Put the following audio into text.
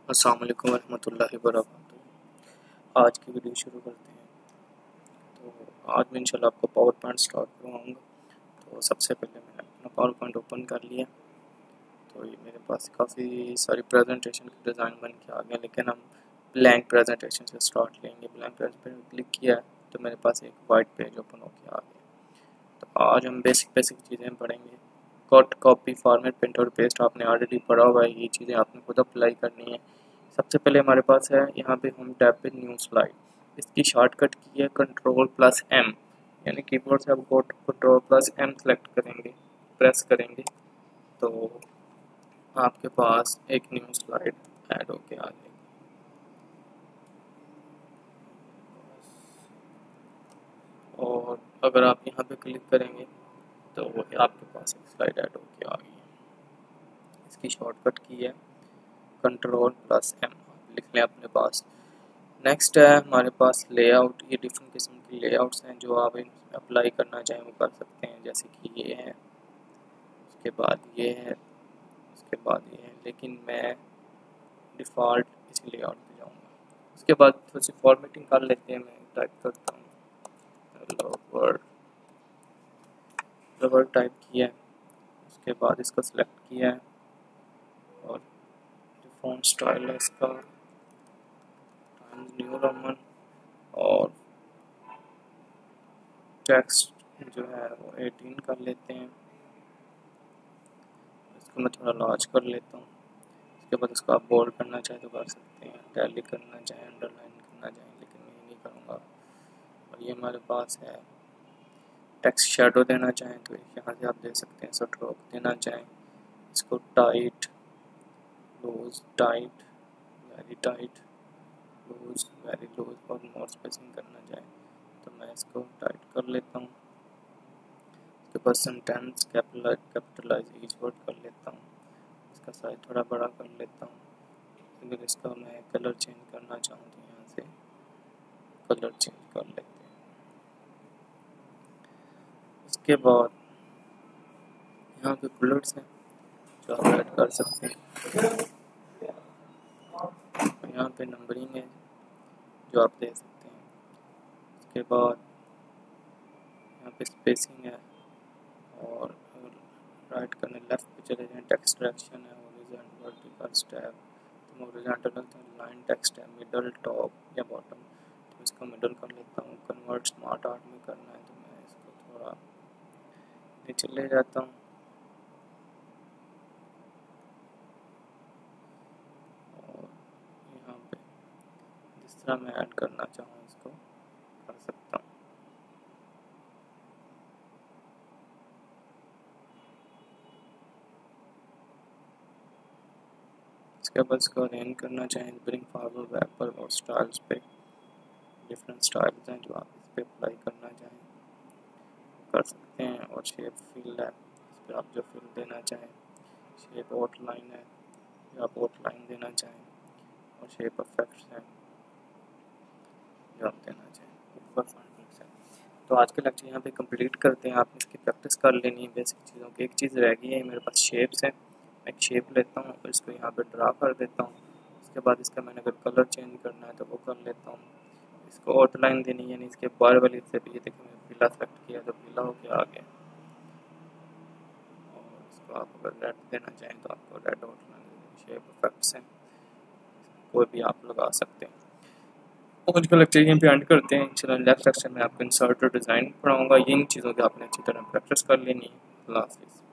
अस्सलाम वालेकुम रहमतुल्लाहि व बरकातुहू। आज की वीडियो शुरू करते हैं। तो आज मैं इंशाल्लाह आपको पावर पॉइंट स्टार्ट करवाऊँगा। तो सबसे पहले मैंने अपना पावर पॉइंट ओपन कर लिया। तो ये मेरे पास काफ़ी सारी प्रेजेंटेशन के डिज़ाइन बन के आ गए, लेकिन हम ब्लैंक प्रेजेंटेशन से स्टार्ट लेंगे। ब्लैंक प्रेजेंटेशन क्लिक किया तो मेरे पास एक वाइट पेज ओपन होकर आ गया। तो आज हम बेसिक चीज़ें पढ़ेंगे। कट, कॉपी, फॉर्मेट, प्रिंट और पेस्ट आपने ऑलरेडी पढ़ा हुआ है। ये चीज़ें आपने खुद अप्लाई करनी है। सबसे पहले हमारे पास है यहाँ पे होम टैब पे न्यू स्लाइड। इसकी शॉर्टकट की है Ctrl+M, यानी कीबोर्ड से आप Ctrl+M सेलेक्ट करेंगे, प्रेस करेंगे तो आपके पास एक न्यू स्लाइड ऐड होके आ जाएगी। और अगर आप यहाँ पे क्लिक करेंगे तो वो आपके पास एक स्लाइड ऐड होके आ गई है। इसकी शॉर्टकट की है Ctrl+M, लिख लें अपने पास। नेक्स्ट है हमारे पास लेआउट। ये डिफरेंट किस्म के लेआउट्स हैं जो आप इनमें अप्लाई करना चाहें वो कर सकते हैं। जैसे कि ये है, उसके बाद ये है, उसके बाद ये है, लेकिन मैं डिफ़ॉल्ट इसी लेआउट पे जाऊंगा। उसके बाद थोड़ी सी फॉर्मेटिंग कर लेते हैं। मैं टाइप करता हूँ हेलो वर्ड टाइप किया है। उसके बाद इसको सिलेक्ट किया है और जो फ़ॉन्ट स्टाइल है इसका टाइम्स न्यू रोमन और टेक्स्ट जो है वो 18 कर लेते हैं। इसको मैं थोड़ा लार्ज कर लेता हूँ। उसके बाद इसको आप बोल्ड करना चाहें तो कर सकते हैं, टैली करना चाहें, अंडरलाइन करना चाहें, लेकिन मैं नहीं करूँगा। और ये हमारे पास है टेक्स्ट शेडो देना चाहें तो यहाँ से आप दे सकते हैं। स्ट्रोक देना चाहें, इसको tight, loose, tight, very tight, loose, very loose और मोर स्पेसिंग करना चाहें तो मैं इसको टाइट कर लेता हूँ। उसके बाद सेंटेंस कैपिटलाइज ईच वर्ड कर लेता हूँ। इसका साइज थोड़ा बड़ा कर लेता हूँ। अगर इसका मैं कलर चेंज करना चाहूँ तो यहाँ से कलर चेंज कर लेते हैं। उसके बाद यहाँ पे बुलेट्स हैं जो आप ऐड कर सकते हैं। यहाँ पे नंबरिंग है जो आप दे सकते हैं। उसके बाद यहाँ पे स्पेसिंग है और राइट करने लेफ्ट पे चले जाएँ, टेक्स्ट डायरेक्शन है, हॉरिजॉन्टल, वर्टिकल, स्टेप, तो हॉरिजॉन्टल लाइन टेक्स्ट है, मिडल, टॉप या बॉटम, तो इसको मिडल कर लेता हूँ। कन्वर्ट स्मार्ट आर्ट में करना है तो मैं इसको थोड़ा नीचे ले जाता हूँ और यहाँ पे जिस तरह मैं ऐड करना चाहूँ इसको कर सकता हूँ। इसके बाद इसको अरेंज करना चाहें, ब्रिंग फॉरवर्ड, बैकवर्ड और स्टाइल्स पे डिफरेंट स्टाइल्स हैं जो आप इस पर अप्लाई करना चाहें कर सकते हैं। और शेप फिल है, इस पर आप जो फिल देना चाहें, शेप आउटलाइन है जो आप आउटलाइन देना चाहें, और शेप इफेक्ट्स हैं जो आप देना चाहें, ऊपर फॉन्ट्स हैं। तो आज का लेक्चर यहाँ पे कंप्लीट करते हैं। आपने इसकी प्रैक्टिस कर लेनी है बेसिक चीज़ों की। एक चीज़ रह गई है, मेरे पास शेप्स हैं। मैं एक शेप लेता हूँ और इसको यहाँ पे ड्रा कर देता हूँ। उसके बाद इसका मैंने अगर कलर चेंज करना है तो वो कर लेता हूँ। इसको आउटलाइन देनी है, यानी इसके बार वाली से भी ये देखिए मैंने पीला सेलेक्ट किया तो पीला होके आ गया। और इसको आप अगर रेड देना चाहें तो आपको रेड आउटलाइन, शेप इफेक्ट्स हैं, कोई भी आप लगा सकते हैं। आज का लेक्चर यहीं पे एंड करते हैं। इंशाल्लाह नेक्स्ट लेक्चर में आपको इंसर्ट और डिज़ाइन पढ़ाऊँगा। इन चीज़ों की आपने अच्छी तरह प्रैक्टिस कर लेनी है। अल्लाह हाफ़िज़।